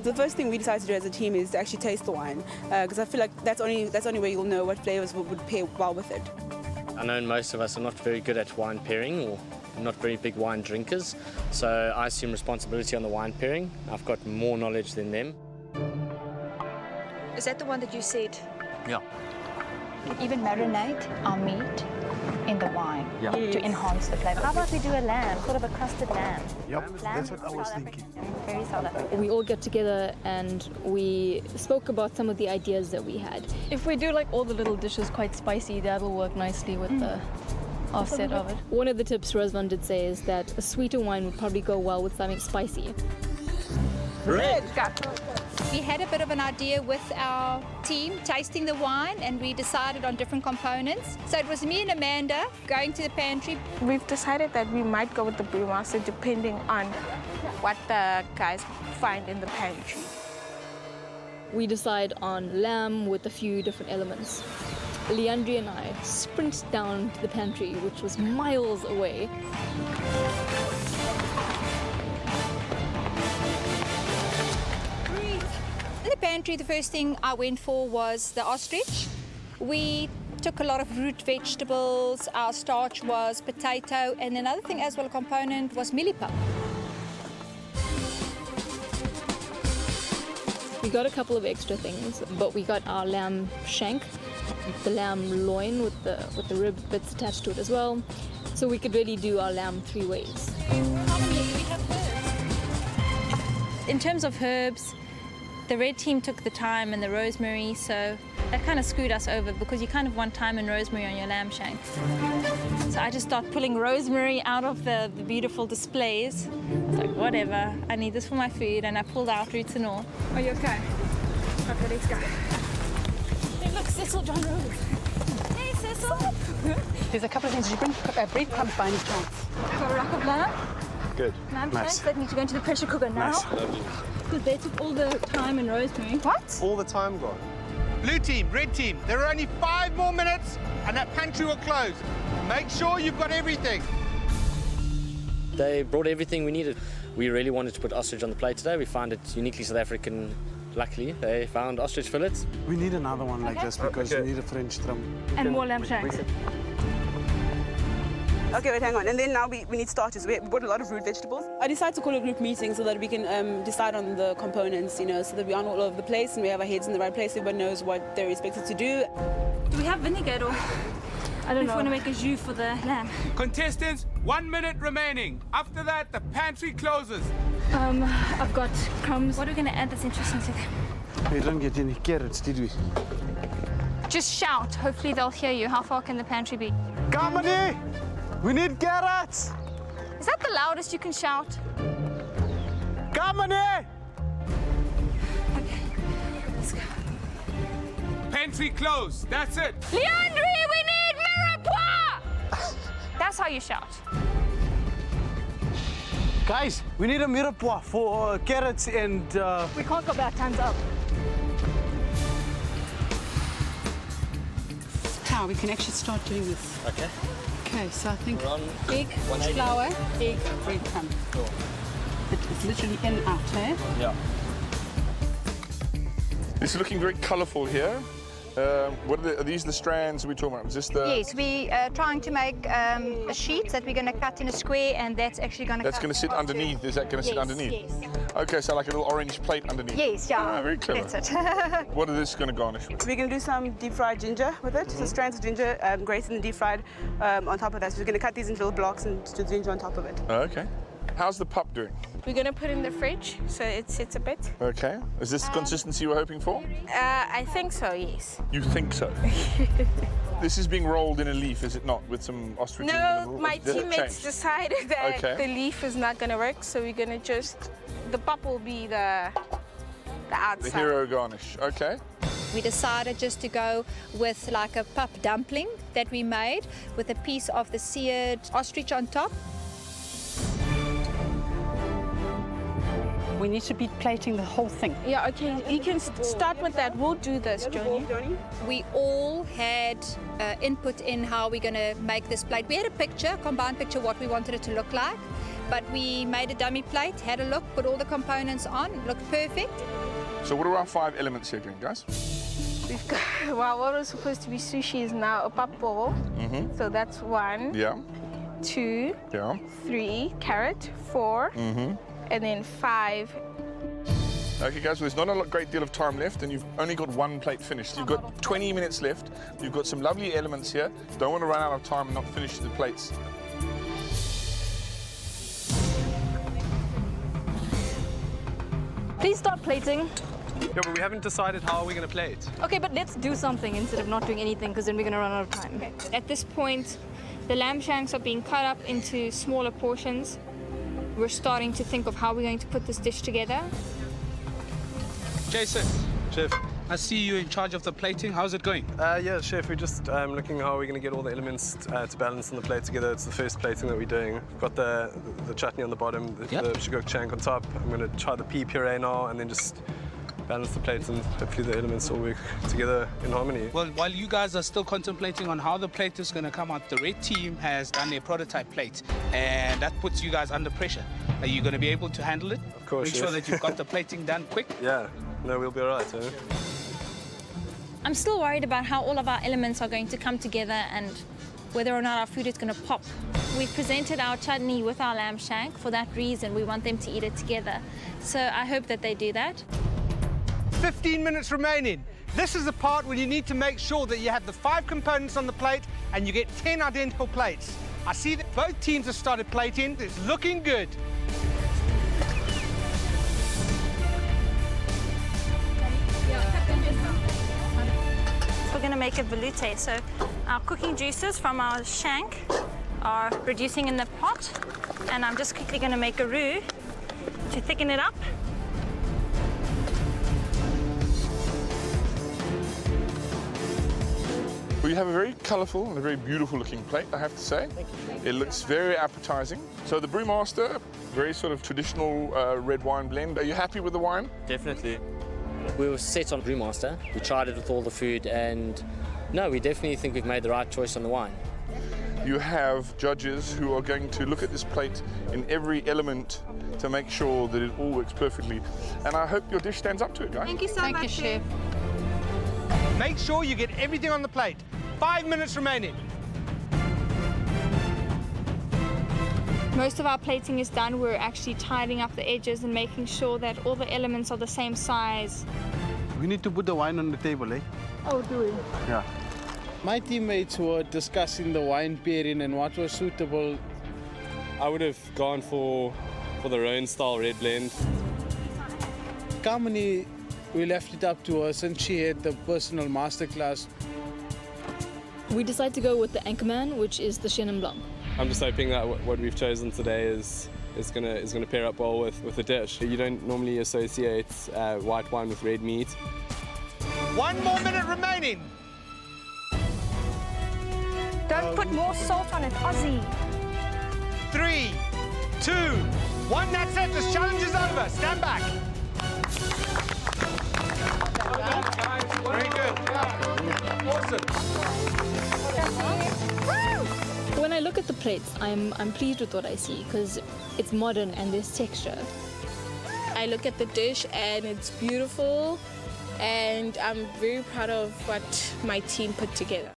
The first thing we decided to do as a team is to actually taste the wine, because I feel like that's only way you'll know what flavors would pair well with it. I know most of us are not very good at wine pairing or not very big wine drinkers, so I assume responsibility on the wine pairing. I've got more knowledge than them. Is that the one that you said? Yeah. Even marinate our meat in the wine to enhance the flavor. How about we do a lamb, sort of a crusted lamb? Yep, that's what I was thinking. Very South African. We all get together and we spoke about some of the ideas that we had. If we do like all the little dishes quite spicy, that'll work nicely with the offset of it. One of the tips Razvan did say is that a sweeter wine would probably go well with something spicy. Red! We had a bit of an idea with our team tasting the wine, and we decided on different components. So it was me and Amanda going to the pantry. We've decided that we might go with the brewmaster depending on what the guys find in the pantry. We decide on lamb with a few different elements. Leandri and I sprint down to the pantry, which was miles away. In the pantry, the first thing I went for was the ostrich. We took a lot of root vegetables, our starch was potato, and another thing as well, a component was millipap. We got a couple of extra things, but we got our lamb shank, the lamb loin with the rib bits attached to it as well. So we could really do our lamb 3 ways. In terms of herbs, the red team took the thyme and the rosemary, so that kind of screwed us over because you kind of want thyme and rosemary on your lamb shank. So I just started pulling rosemary out of the beautiful displays. It's like, whatever, I need this for my food, and I pulled out roots and all. Are you okay? Okay, let's go. Hey, look, Cecil John Rose. Hey, Cecil. There's a couple of things. Did you bring breadcrumbs by any chance? Got a rack of lamb. Good. Lamb Nice. shanks that need to go into the pressure cooker now. Nice. Because they took all the thyme and rosemary. What? All the time gone. Blue team, red team, there are only 5 more minutes and that pantry will close. Make sure you've got everything. They brought everything we needed. We really wanted to put ostrich on the plate today. We found it uniquely South African. Luckily, they found ostrich fillets. We need another one like this because we need a French drum. And more lamb shanks. Okay, wait, hang on. And then now we need starters. We bought a lot of root vegetables. I decided to call a group meeting so that we can decide on the components, you know, so that we're on all over the place and we have our heads in the right place. Everyone knows what they're expected to do. Do we have vinegar or? I don't know. If we want to make a jus for the lamb. Contestants, 1 minute remaining. After that, the pantry closes. I've got crumbs. What are we going to add that's interesting to them? We didn't get any carrots, did we? Just shout. Hopefully they'll hear you. How far can the pantry be? Kamani! We need carrots! Is that the loudest you can shout? Kamani! Okay, let's go. Pantry closed, that's it. Leandri, we need mirepoix! That's how you shout. Guys, we need a mirepoix for carrots and... We can't go back, time's up. Now we can actually start doing this. Okay. Okay, so I think We're on egg, 180. flour, egg, breadcrumb. Cool. It's literally in out, eh? Yeah. This is looking very colourful here. What are these the strands we're talking about? Is this the... Yes, we are trying to make a sheet that we're going to cut in a square, and that's actually going to That's going to sit underneath. Is that going to sit underneath? Yes. Okay, so like a little orange plate underneath. Yes, yeah. Ah, very clever. That's it. What is this going to garnish with? We're going to do some deep fried ginger with it. So strands of ginger grated and deep fried on top of that. So we're going to cut these into little blocks and do the ginger on top of it. Oh, okay. How's the pup doing? We're going to put in the fridge so it sits a bit. Okay. Is this the consistency you were hoping for? I think so, yes. You think so? This is being rolled in a leaf, is it not? With some ostrich in the No, middle? my Did it teammates change? decided that Okay. the leaf is not going to work, so we're going to just... The pup will be the outside. The hero garnish. Okay. We decided just to go with like a pup dumpling that we made with a piece of the seared ostrich on top. We need to be plating the whole thing. Yeah, okay, you can start with that. We'll do this, Johnny. We all had input in how we're going to make this plate. We had a picture, a combined picture, what we wanted it to look like. but we made a dummy plate, had a look, put all the components on, looked perfect. So what are our 5 elements here, guys? We've got, well, what was supposed to be sushi is now a papo. So that's 1, Yeah. 2, Yeah. 3, carrot, 4, and then 5. Okay, guys, well, there's not a great deal of time left, and you've only got 1 plate finished. You've got 20 minutes left. You've got some lovely elements here. Don't want to run out of time and not finish the plates. Please start plating. Yeah, but we haven't decided how we're going to play it. Okay, but let's do something instead of not doing anything, because then we're going to run out of time. At this point, the lamb shanks are being cut up into smaller portions. We're starting to think of how we're going to put this dish together. Jason, Chef. I see you in charge of the plating. How's it going? Yeah, Chef, we're just looking how we're going to get all the elements to balance on the plate together. It's the first plating that we're doing. We've got the chutney on the bottom, the sugar shank on top. I'm going to try the pea puree now and then just balance the plates, and hopefully the elements all work together in harmony. Well, while you guys are still contemplating on how the plate is going to come out, the red team has done a prototype plate, and that puts you guys under pressure. Are you going to be able to handle it? Of course, Make sure that you've got the plating done quick? Yeah, no, we'll be all right. I'm still worried about how all of our elements are going to come together and whether or not our food is going to pop. We've presented our chutney with our lamb shank. For that reason, we want them to eat it together. So I hope that they do that. 15 minutes remaining. This is the part where you need to make sure that you have the 5 components on the plate and you get 10 identical plates. I see that both teams have started plating. It's looking good. We're going to make a velouté. So our cooking juices from our shank are reducing in the pot, and I'm just quickly going to make a roux to thicken it up. Well, you have a very colourful and a very beautiful looking plate, I have to say. It looks very appetizing. So the Brewmaster, very sort of traditional red wine blend. Are you happy with the wine? Definitely. We were set on Brewmaster. We tried it with all the food, and no, we definitely think we've made the right choice on the wine. You have judges who are going to look at this plate in every element to make sure that it all works perfectly. And I hope your dish stands up to it, guys. Thank you so much, Chef. Make sure you get everything on the plate. 5 minutes remaining. Most of our plating is done. We're actually tidying up the edges and making sure that all the elements are the same size. We need to put the wine on the table, eh? Oh, do we? Yeah. My teammates were discussing the wine pairing and what was suitable. I would have gone for the Rhone style red blend. Kamini, we left it up to her since she had the personal masterclass. We decided to go with the Anchorman, which is the Chenin Blanc. I'm just hoping that what we've chosen today is gonna pair up well with the dish. You don't normally associate white wine with red meat. 1 more minute remaining. Don't put more salt on it, Aussie. 3, 2, 1. That's it. This challenge is over. Stand back. Very good. Awesome. When I look at the plates, I'm pleased with what I see because it's modern and there's texture. I look at the dish and it's beautiful, and I'm very proud of what my team put together.